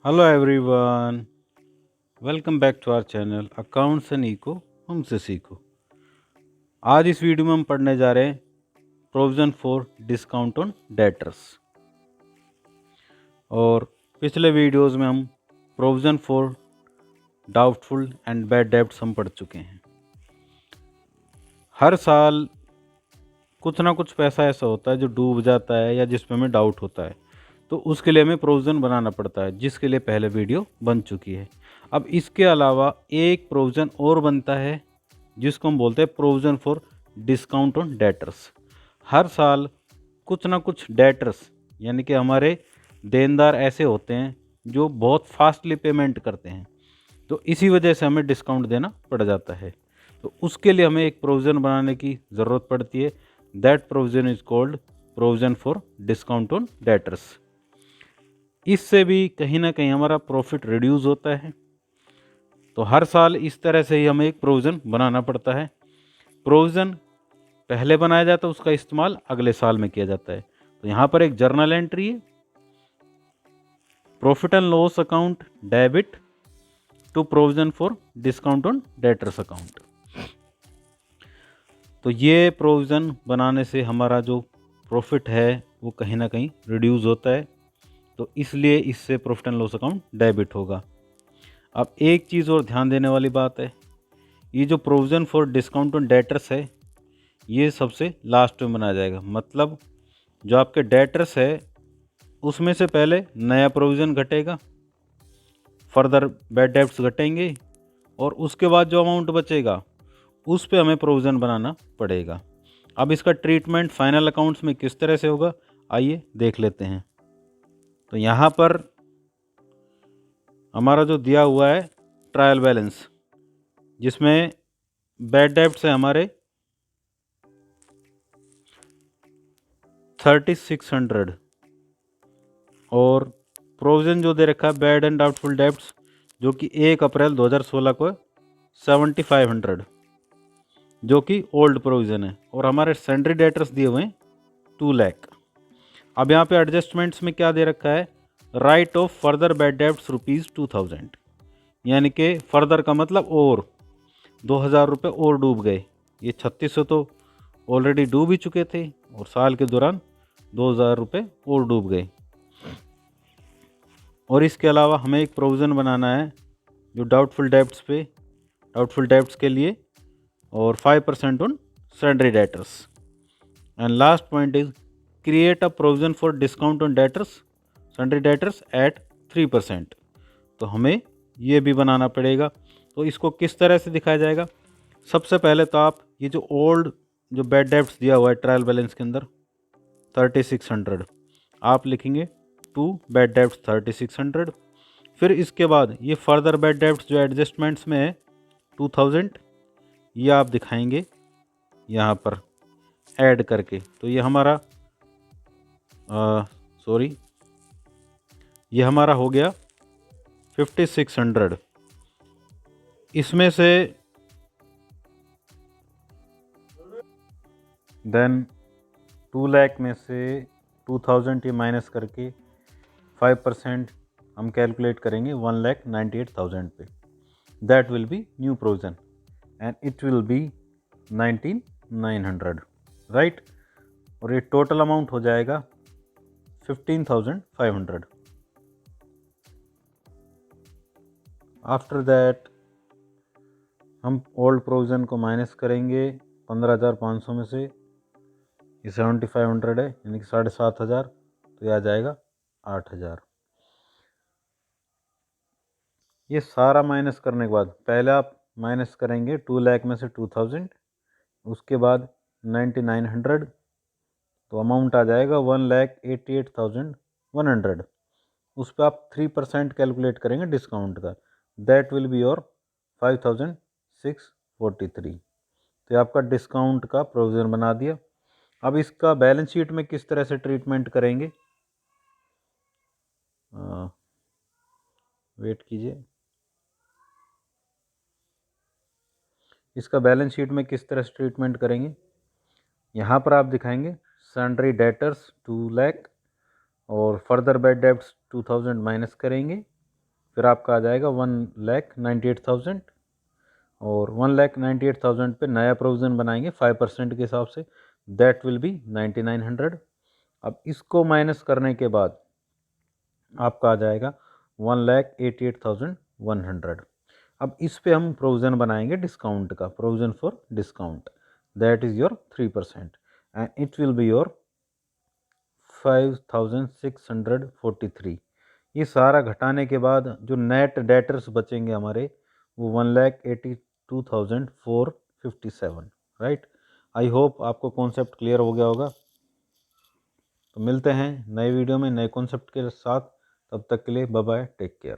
Hello everyone, welcome back to our channel accounts and eco हमसे सीखो। आज इस वीडियो में हम पढ़ने जा रहे हैं provision for discount on debtors. और पिछले वीडियोस में हम provision for doubtful and bad debts हम पढ़ चुके हैं। हर साल कुछ ना कुछ पैसा ऐसा होता है जो डूब जाता है या जिस पे हमें डाउट होता है, तो उसके लिए हमें प्रोविज़न बनाना पड़ता है, जिसके लिए पहले वीडियो बन चुकी है। अब इसके अलावा एक प्रोविज़न और बनता है जिसको हम बोलते हैं provision for discount on debtors. हर साल कुछ ना कुछ डेटर्स यानी कि हमारे देनदार ऐसे होते हैं जो बहुत फास्टली पेमेंट करते हैं, तो इसी वजह से हमें डिस्काउंट देना पड़ जाता है। तो उसके लिए हमें एक प्रोविज़न बनाने की ज़रूरत पड़ती है। That provision is called provision for discount on debtors. इससे भी कहीं ना कहीं हमारा प्रॉफिट रिड्यूस होता है। तो हर साल इस तरह से ही हमें एक प्रोविज़न बनाना पड़ता है। प्रोविज़न पहले बनाया जाता है, उसका इस्तेमाल अगले साल में किया जाता है। तो यहाँ पर एक जर्नल एंट्री है, profit and loss account debit to provision for discount on debtors account. तो ये प्रोविज़न बनाने से हमारा जो प्रॉफिट है वो कहीं ना कहीं रिड्यूस होता है, तो इसलिए इससे profit and loss account debit होगा। अब एक चीज़ और ध्यान देने वाली बात है, ये जो provision for discount on debtors है ये सबसे लास्ट में बनाया जाएगा। मतलब जो आपके डेटर्स है उसमें से पहले नया प्रोविज़न घटेगा, फर्दर बैड डेब्ट्स घटेंगे, और उसके बाद जो अमाउंट बचेगा उस पे हमें प्रोविज़न बनाना पड़ेगा। अब इसका ट्रीटमेंट फाइनल अकाउंट्स में किस तरह से होगा, आइए देख लेते हैं। तो यहाँ पर हमारा जो दिया हुआ है ट्रायल बैलेंस, जिसमें बैड डेब्ट्स है हमारे 3600, और प्रोविज़न जो दे रखा है बैड एंड डाउटफुल डेब्ट्स जो कि 1 अप्रैल 2016 को 7500, जो कि ओल्ड प्रोविज़न है, और हमारे सेंड्री डेटर्स दिए हुए हैं 2 लाख। अब यहाँ पे एडजस्टमेंट्स में क्या दे रखा है, right of further bad debts ₹2000, यानी कि फर्दर का मतलब और 2000 रुपये और डूब गए। ये 3600 तो ऑलरेडी डूब ही चुके थे, और साल के दौरान 2000 रुपये और डूब गए। और इसके अलावा हमें एक प्रोविज़न बनाना है जो डाउटफुल डेब्ट्स के लिए, और 5% on sundry debtors. And last point is create a provision for discount on debtors sundry debtors at 3%। तो हमें ये भी बनाना पड़ेगा। तो इसको किस तरह से दिखाया जाएगा, सबसे पहले तो आप ये जो बैड डेब्ट्स दिया हुआ है ट्रायल बैलेंस के अंदर 3600, आप लिखेंगे टू बैड डेब्ट्स 3600। फिर इसके बाद ये फर्दर बैड डेब्ट्स जो एडजस्टमेंट्स में है 2000, ये आप दिखाएंगे यहाँ पर ऐड करके। तो ये हमारा ये हमारा हो गया 5600। इसमें से देन 2 लाख में से 2000 ये माइनस करके 5% हम कैलकुलेट करेंगे 1,98,000 पे। That will be new provision and it will be 19,900, right. और ये टोटल अमाउंट हो जाएगा 15,500। आफ्टर दैट हम ओल्ड प्रोविज़न को माइनस करेंगे 15,500 में से, ये 7,500 है यानी कि 7,500, तो ये आ जाएगा 8,000। ये सारा माइनस करने के बाद पहले आप माइनस करेंगे 2 लाख में से 2000, उसके बाद 9,900, तो अमाउंट आ जाएगा 1,88,100। उस पर आप 3% कैलकुलेट करेंगे डिस्काउंट का, दैट विल बी योर 5,643। तो आपका डिस्काउंट का प्रोविज़न बना दिया। अब इसका बैलेंस शीट में किस तरह से ट्रीटमेंट करेंगे, वेट कीजिए। इसका बैलेंस शीट में किस तरह से ट्रीटमेंट करेंगे, यहाँ पर आप दिखाएंगे सैंड्री डेटर्स 2 लाख और फर्दर बैड डेब्ट्स 2000 माइनस करेंगे, फिर आपका आ जाएगा 1,98,000 और 1,98,000 पे नया प्रोविज़न बनाएंगे 5% के हिसाब से, दैट विल बी 9,900। अब इसको माइनस करने के बाद आपका आ जाएगा 1,88,100। अब इस पे हम प्रोविज़न बनाएंगे डिस्काउंट का, provision for discount, that is your 3% and it will be your 5,643। ये सारा घटाने के बाद जो नेट डेटर्स बचेंगे हमारे वो 1,82,457, राइट। आई होप आपको कॉन्सेप्ट क्लियर हो गया होगा। तो मिलते हैं नए वीडियो में नए कॉन्सेप्ट के साथ, तब तक के लिए बाय बाय, टेक केयर।